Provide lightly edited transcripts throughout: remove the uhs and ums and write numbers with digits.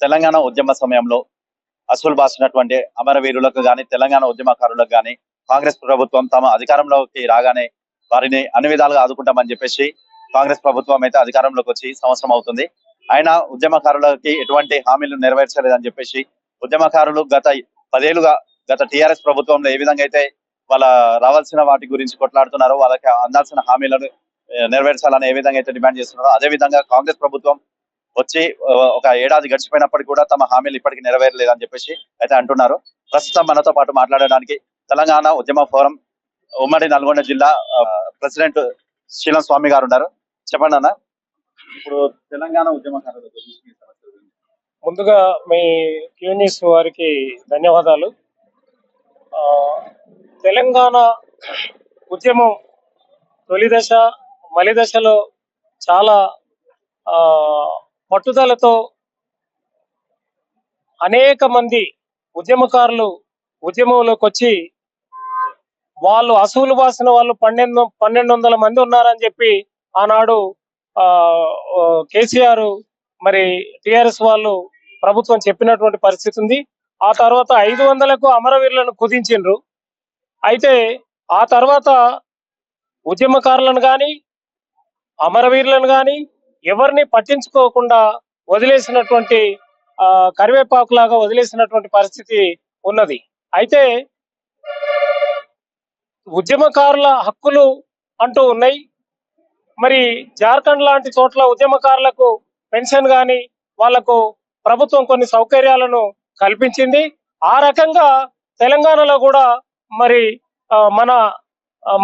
తెలంగాణ ఉద్యమ సమయంలో అసూలు బాసినటువంటి అమరవీరులకు గాని, తెలంగాణ ఉద్యమకారులకు గాని కాంగ్రెస్ ప్రభుత్వం తమ అధికారంలోకి రాగానే వారిని అన్ని విధాలుగా ఆదుకుంటామని చెప్పేసి కాంగ్రెస్ ప్రభుత్వం అయితే అధికారంలోకి వచ్చి సంవత్సరం అవుతుంది. అయినా ఉద్యమకారులకి ఎటువంటి హామీలు నెరవేర్చలేదని చెప్పేసి ఉద్యమకారులు గత 10 ఏళ్లుగా గత టీఆర్ఎస్ ప్రభుత్వంలో ఏ విధంగా అయితే వాళ్ళ రావాల్సిన వాటి గురించి కొట్లాడుతున్నారో, వాళ్ళకి అందాల్సిన హామీలను నెరవేర్చాలని ఏ విధంగా అయితే డిమాండ్ చేస్తున్నారో, అదే విధంగా కాంగ్రెస్ ప్రభుత్వం వచ్చి ఒక ఏడాది గడిచిపోయినప్పటికీ కూడా తమ హామీలు ఇప్పటికీ నెరవేరలేదని చెప్పేసి అయితే అంటున్నారు. ప్రస్తుతం మనతో పాటు మాట్లాడడానికి తెలంగాణ ఉద్యమ ఫోరం ఉమ్మడి నల్గొండ జిల్లా ప్రెసిడెంట్ శీలం స్వామి గారు ఉన్నారు. చెప్పండి అన్న, ఇప్పుడు తెలంగాణ ఉద్యమకారుల గురించి ముందుగా మీ క్యూనిస్ వారికి ధన్యవాదాలు. తెలంగాణ ఉద్యమం తొలి దశ మలి దశలో చాలా పట్టుదలతో అనేక మంది ఉద్యమకారులు ఉద్యమంలోకి వచ్చి వాళ్ళు అసూలు బాసిన వాళ్ళు 1200 మంది ఉన్నారని చెప్పి ఆనాడు కేసీఆర్ మరి టిఆర్ఎస్ వాళ్ళు ప్రభుత్వం చెప్పినటువంటి పరిస్థితి ఉంది. ఆ తర్వాత 500కు అమరవీరులను కుదించిండ్రు. అయితే ఆ తర్వాత ఉద్యమకారులను కానీ అమరవీరులను కానీ ఎవరిని పట్టించుకోకుండా వదిలేసినటువంటి కరివేపాకులాగా వదిలేసినటువంటి పరిస్థితి ఉన్నది. అయితే ఉద్యమకారుల హక్కులు అంటూ ఉన్నాయి. మరి జార్ఖండ్ లాంటి చోట్ల ఉద్యమకారులకు పెన్షన్ కానీ వాళ్లకు ప్రభుత్వం కొన్ని సౌకర్యాలను కల్పించింది. ఆ రకంగా తెలంగాణలో కూడా మరి మన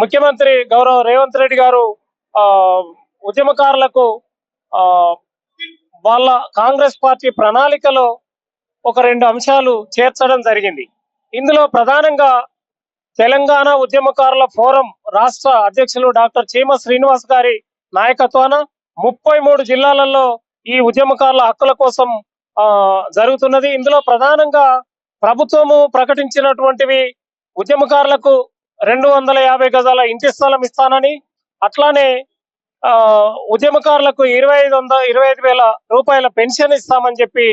ముఖ్యమంత్రి గౌరవ రేవంత్ రెడ్డి గారు ఉద్యమకారులకు వాళ్ళ కాంగ్రెస్ పార్టీ ప్రణాళికలో ఒక 2 అంశాలు చేర్చడం జరిగింది. ఇందులో ప్రధానంగా తెలంగాణ ఉద్యమకారుల ఫోరం రాష్ట్ర అధ్యక్షులు డాక్టర్ చీమ శ్రీనివాస్ గారి నాయకత్వాన 33 జిల్లాలలో ఈ ఉద్యమకారుల హక్కుల కోసం జరుగుతున్నది. ఇందులో ప్రధానంగా ప్రభుత్వము ప్రకటించినటువంటివి ఉద్యమకారులకు 250 గజాల ఇంటి స్థలం ఇస్తానని, అట్లానే ఉద్యమకారులకు 25,000 రూపాయల పెన్షన్ ఇస్తామని చెప్పి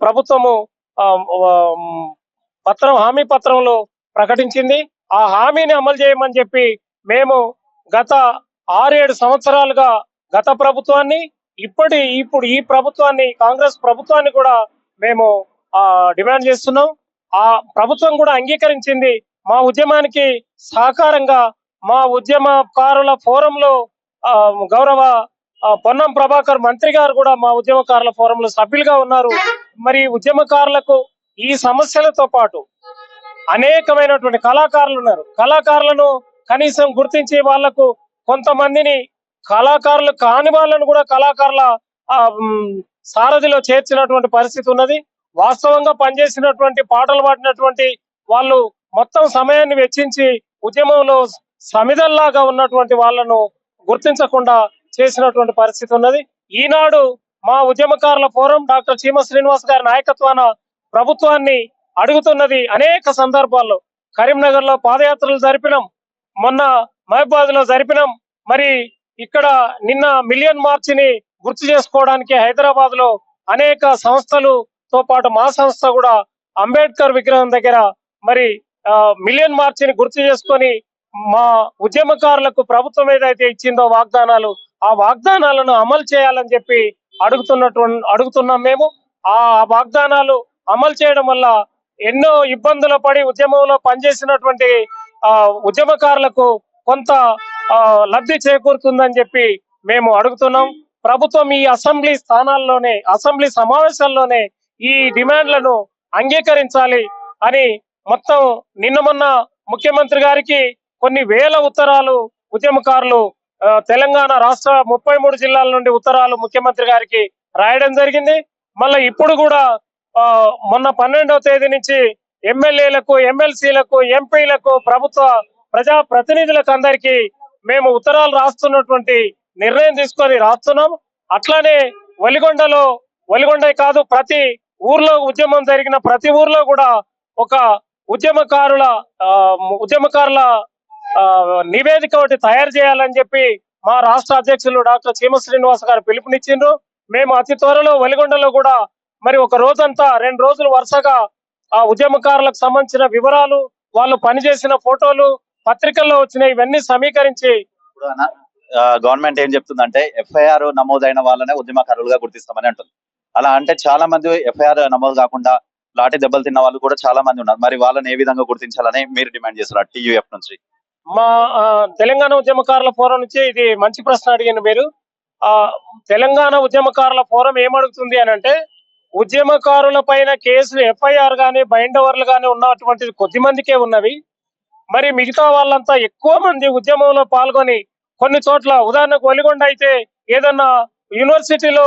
ప్రభుత్వము హామీ పత్రంలో ప్రకటించింది. ఆ హామీని అమలు చేయమని చెప్పి మేము గత 6-7 సంవత్సరాలుగా గత ప్రభుత్వాన్ని ఇప్పుడు ఈ ప్రభుత్వాన్ని కాంగ్రెస్ ప్రభుత్వాన్ని కూడా మేము డిమాండ్ చేస్తున్నాం. ఆ ప్రభుత్వం కూడా అంగీకరించింది. మా ఉద్యమానికి సహకారంగా మా ఉద్యమకారుల ఫోరంలో గౌరవ పొన్నం ప్రభాకర్ మంత్రి గారు కూడా మా ఉద్యమకారుల ఫోరంలో సభ్యులుగా ఉన్నారు. మరి ఉద్యమకారులకు ఈ సమస్యలతో పాటు అనేకమైనటువంటి కళాకారులు ఉన్నారు. కళాకారులను కనీసం గుర్తించి వాళ్లకు కొంతమందిని కళాకారులు కాని వాళ్ళను కూడా కళాకారుల సారథిలో చేర్చినటువంటి పరిస్థితి ఉన్నది. వాస్తవంగా పనిచేసినటువంటి పాటలు పాడినటువంటి వాళ్ళు మొత్తం సమయాన్ని వెచ్చించి ఉద్యమంలో సమిధల్లాగా ఉన్నటువంటి వాళ్ళను గుర్తించకుండా చేసినటువంటి పరిస్థితి ఉన్నది. ఈనాడు మా ఉద్యమకారుల ఫోరం డాక్టర్ చీమ శ్రీనివాస్ గారి నాయకత్వాన ప్రభుత్వాన్ని అడుగుతున్నది. అనేక సందర్భాల్లో కరీంనగర్ లో పాదయాత్రలు జరిపినాం, మొన్న మహబూబాద్ లో జరిపినాం. మరి ఇక్కడ నిన్న మిలియన్ మార్చిని గుర్తు చేసుకోవడానికి హైదరాబాద్ లో అనేక సంస్థలతో పాటు మా సంస్థ కూడా అంబేద్కర్ విగ్రహం దగ్గర మరి మిలియన్ మార్చిని గుర్తు చేసుకొని మా ఉద్యమకారులకు ప్రభుత్వం ఏదైతే ఇచ్చిందో వాగ్దానాలు, ఆ వాగ్దానాలను అమలు చేయాలని చెప్పి అడుగుతున్నాం మేము. ఆ వాగ్దానాలు అమలు చేయడం వల్ల ఎన్నో ఇబ్బందులు పడి ఉద్యమంలో పనిచేసినటువంటి ఉద్యమకారులకు కొంత లబ్ధి చేకూరుతుందని చెప్పి మేము అడుగుతున్నాం. ప్రభుత్వం ఈ అసెంబ్లీ సమావేశాల్లోనే ఈ డిమాండ్లను అంగీకరించాలి అని మొత్తం నిన్న మొన్న ముఖ్యమంత్రి గారికి కొన్ని వేల ఉత్తరాలు ఉద్యమకారులు తెలంగాణ రాష్ట్ర 33 జిల్లాల నుండి ఉత్తరాలు ముఖ్యమంత్రి గారికి రాయడం జరిగింది. మళ్ళీ ఇప్పుడు కూడా మొన్న 12వ తేదీ నుంచి ఎమ్మెల్యేలకు, ఎమ్మెల్సీలకు, ఎంపీలకు, ప్రభుత్వ ప్రజా ప్రతినిధులకు అందరికీ మేము ఉత్తరాలు రాస్తున్నటువంటి నిర్ణయం తీసుకొని రాస్తున్నాం. అట్లానే వలిగొండే కాదు, ప్రతి ఊర్లో ఉద్యమం జరిగిన ప్రతి ఊర్లో కూడా ఒక ఉద్యమకారుల నివేదిక ఒకటి తయారు చేయాలని చెప్పి మా రాష్ట్ర అధ్యక్షులు డాక్టర్ చీమ శ్రీనివాస్ గారు పిలుపునిచ్చిండ్రు. మేము అతి త్వరలో వలిగొండలో కూడా మరి ఒక రోజంతా 2 రోజులు వరుసగా ఆ ఉద్యమకారులకు సంబంధించిన వివరాలు, వాళ్ళు పనిచేసిన ఫోటోలు పత్రికల్లో వచ్చినాయి, ఇవన్నీ సమీకరించి ఇప్పుడు గవర్నమెంట్ ఏం చెప్తుందంటే ఎఫ్ఐఆర్ నమోదైన వాళ్ళనే ఉద్యమకారులుగా గుర్తిస్తామని అంటుంది. అలా అంటే చాలా మంది ఎఫ్ఐఆర్ నమోదు కాకుండా లాఠీ దెబ్బలు తిన్న వాళ్ళు కూడా చాలా మంది ఉన్నారు. మరి వాళ్ళని ఏ విధంగా గుర్తించాలని మీరు డిమాండ్ చేస్తున్నారు టీయూఎఫ్ నుంచి? మా తెలంగాణ ఉద్యమకారుల ఫోరం నుంచి ఇది మంచి ప్రశ్న అడిగిన మీరు. ఆ తెలంగాణ ఉద్యమకారుల ఫోరం ఏమడుగుతుంది అని అంటే, ఉద్యమకారుల పైన కేసులు ఎఫ్ఐఆర్ గానీ బైండవర్లు గానీ ఉన్నటువంటిది కొద్ది మందికే ఉన్నవి. మరి మిగతా వాళ్ళంతా ఎక్కువ మంది ఉద్యమంలో పాల్గొని కొన్ని చోట్ల, ఉదాహరణకు వెలిగొండ అయితే ఏదన్నా యూనివర్సిటీలో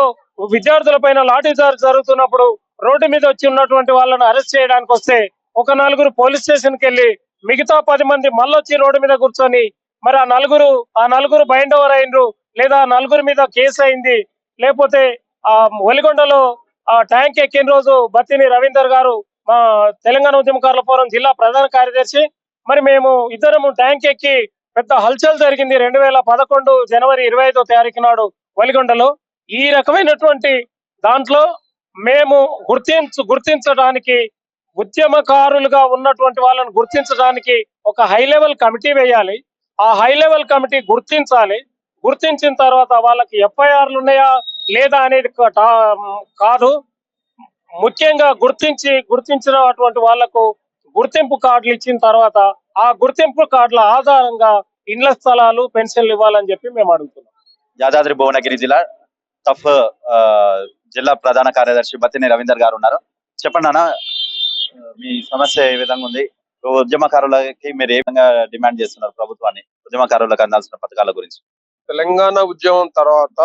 విద్యార్థుల పైన లాఠీ చార్జ్ జరుగుతున్నప్పుడు రోడ్డు మీద వచ్చి ఉన్నటువంటి వాళ్ళని అరెస్ట్ చేయడానికి వస్తే ఒక 4 పోలీస్ స్టేషన్ కి వెళ్ళి మిగతా 10 మంది మళ్ళొచ్చి రోడ్డు మీద కూర్చొని మరి ఆ నలుగురు బైండ్ ఓవర్ అయినరు, లేదా ఆ 4 మీద కేసు అయింది. లేకపోతే ఆ వెలిగొండలో ఆ ట్యాంక్ ఎక్కిన రోజు బత్తిని రవీందర్ గారు, మా తెలంగాణ ఉద్యమకారుల ఫోరం జిల్లా ప్రధాన కార్యదర్శి, మరి మేము ఇద్దరము ట్యాంక్ ఎక్కి పెద్ద హల్చల్ జరిగింది 2011 జనవరి 25వ తారీఖు నాడు వెలిగొండలో. ఈ రకమైనటువంటి దాంట్లో మేము గుర్తించడానికి, ఉద్యమకారులుగా ఉన్నటువంటి వాళ్ళని గుర్తించడానికి ఒక హై లెవెల్ కమిటీ వేయాలి. ఆ హై లెవెల్ కమిటీ గుర్తించాలి. గుర్తించిన తర్వాత వాళ్ళకి ఎఫ్ఐఆర్లు ఉన్నాయా లేదా అనేది కాదు, ముఖ్యంగా గుర్తించినటువంటి వాళ్లకు గుర్తింపు కార్డులు ఇచ్చిన తర్వాత ఆ గుర్తింపు కార్డుల ఆధారంగా ఇండ్ల స్థలాలు, పెన్షన్లు ఇవ్వాలని చెప్పి మేము అడుగుతున్నాం. యాదాద్రి భువనగిరి జిల్లా టఫ్ జిల్లా ప్రధాన కార్యదర్శి బత్తిని రవీందర్ గారు ఉన్నారు. చెప్పండి అన్న, మీ సమస్య ఏ విధంగా ఉంది? ఉద్యమకారులకి మీరు ఏ విధంగా డిమాండ్ చేస్తున్నారు ప్రభుత్వాన్ని, ఉద్యమకారులకు అందాల్సిన పథకాల గురించి? తెలంగాణ ఉద్యమం తర్వాత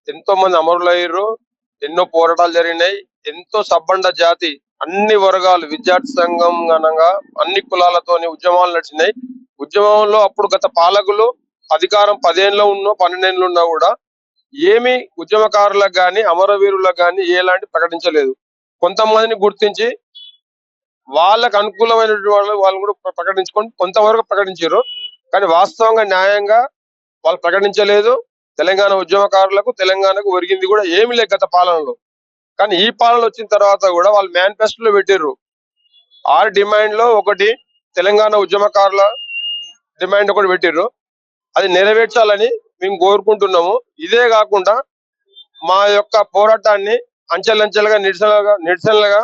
ఎంతో మంది అమరులయ్యారు, ఎన్నో పోరాటాలు జరిగినాయి, ఎంతో సబ్బండ జాతి అన్ని వర్గాలు, విద్యార్థి సంఘం గనంగా అన్ని కులాలతోని ఉద్యమాలు నడిచినాయి. ఉద్యమంలో అప్పుడు గత పాలకులు అధికారం 10 ఏళ్ళు ఉన్నా 12 ఏళ్ళు ఉన్నా కూడా ఏమి ఉద్యమకారులకు గాని అమరవీరులకు గాని ఎలాంటి ప్రకటించలేదు. కొంతమందిని గుర్తించి వాళ్ళకు అనుకూలమైనటువంటి వాళ్ళు కూడా ప్రకటించుకొని కొంతవరకు ప్రకటించారు. కానీ వాస్తవంగా న్యాయంగా వాళ్ళు ప్రకటించలేదు. తెలంగాణ ఉద్యమకారులకు, తెలంగాణకు ఒరిగింది కూడా ఏమి లేదు గత పాలనలో. కానీ ఈ పాలన వచ్చిన తర్వాత కూడా వాళ్ళు మేనిఫెస్టోలో పెట్టిర్రు 6 డిమాండ్ లో ఒకటి తెలంగాణ ఉద్యమకారుల డిమాండ్ ఒకటి పెట్టిర్రు. అది నెరవేర్చాలని మేము కోరుకుంటున్నాము. ఇదే కాకుండా మా యొక్క పోరాటాన్ని అంచెలంచెలుగా నిరసనలుగా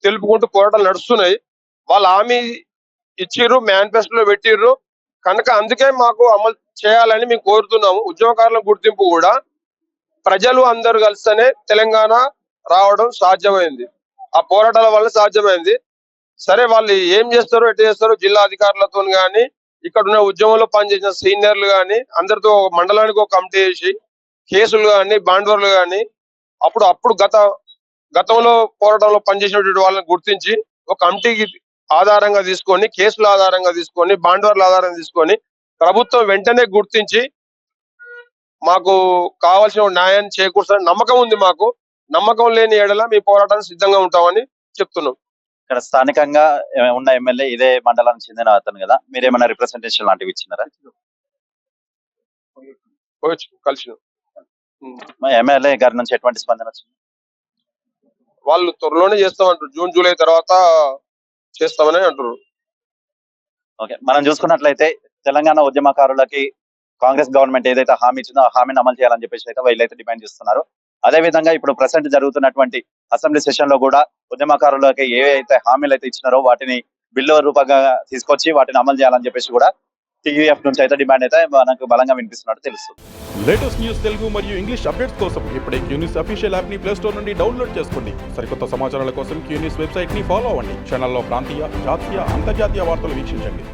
తెలుపుకుంటూ పోరాటాలు నడుస్తున్నాయి. వాళ్ళు హామీ ఇచ్చిర్రు, మేనిఫెస్టోలో పెట్టిర్రు కనుక అందుకే మాకు అమలు చేయాలని మేము కోరుతున్నాము. ఉద్యమకారుల గుర్తింపు కూడా ప్రజలు అందరూ కలిస్తేనే తెలంగాణ రావడం సాధ్యమైంది, ఆ పోరాటాల వల్ల సాధ్యమైంది. సరే వాళ్ళు ఏం చేస్తారో ఎట్లా చేస్తారో జిల్లా అధికారులతో కానీ ఇక్కడ ఉన్న ఉద్యమంలో పనిచేసిన సీనియర్లు కానీ అందరితో మండలానికి ఒక కమిటీ చేసి కేసులు కానీ బాండ్వర్లు కానీ అప్పుడు గతంలో పోరాటంలో పనిచేసినటువంటి వాళ్ళని గుర్తించి ఒక కమిటీకి ఆధారంగా తీసుకొని, కేసుల ఆధారంగా తీసుకొని, బాండ్వర్ల ఆధారంగా తీసుకొని ప్రభుత్వం వెంటనే గుర్తించి మాకు కావాల్సిన న్యాయాన్ని చేకూర్చాలని నమ్మకం ఉంది మాకు. నమ్మకం లేని ఏడల మీ పోరాటానికి సిద్ధంగా ఉంటామని చెప్తున్నాం. ఇక్కడ స్థానికంగా ఉన్న ఎమ్మెల్యే ఇదే మండలానికి చెందిన అతను కదా, మీరేమైనా రిప్రజెంటేషన్ లాంటివి ఇచ్చినారా? కలిసి ఎమ్మెల్యే గారి నుంచి ఎటువంటి స్పందన వచ్చింది? వాళ్ళు త్వరలోనే చేస్తామంటారు, జూన్ జూలై తర్వాత చేస్తామని అంటారు. ఓకే, మనం చూసుకున్నట్లయితే తెలంగాణ ఉద్యమకారులకి కాంగ్రెస్ గవర్నమెంట్ ఏదైతే హామీ ఇచ్చిందో ఆ హామీని అమలు చేయాలని చెప్పేసి అయితే వీళ్ళైతే డిమాండ్ చేస్తున్నారు. అదే విధంగా ఇప్పుడు ప్రెసెంట్ జరుగుతున్నటువంటి అసెంబ్లీ సెషన్ లో కూడా ఉద్యమకారులకి ఏవైతే హామీలు అయితే ఇచ్చినారో వాటిని బిల్లు రూపంగా తీసుకొచ్చి వాటిని అమలు చేయాలని చెప్పేసి కూడా టీయూఎఫ్ నుంచి అయితే డిమాండ్ అయితే మనకు బలంగా వినిపిస్తున్నట్టు తెలుస్తుంది. లేటెస్ట్ న్యూస్ తెలుగు మరియు ఇంగ్లీష్ అప్డేట్స్ కోసం ఇప్పుడే క్యూన్యూస్ అఫీషియల్ యాప్ ని ప్లే స్టోర్ నుండి డౌన్లోడ్ చేసుకోండి. సరికొత్త సమాచారాల కోసం క్యూన్యూస్ వెబ్సైట్ ని ఫాలో అవ్వండి. ఛానల్లో ప్రాంతీయ, జాతీయ, అంతర్జాతీయ వార్తలు వీక్షించండి.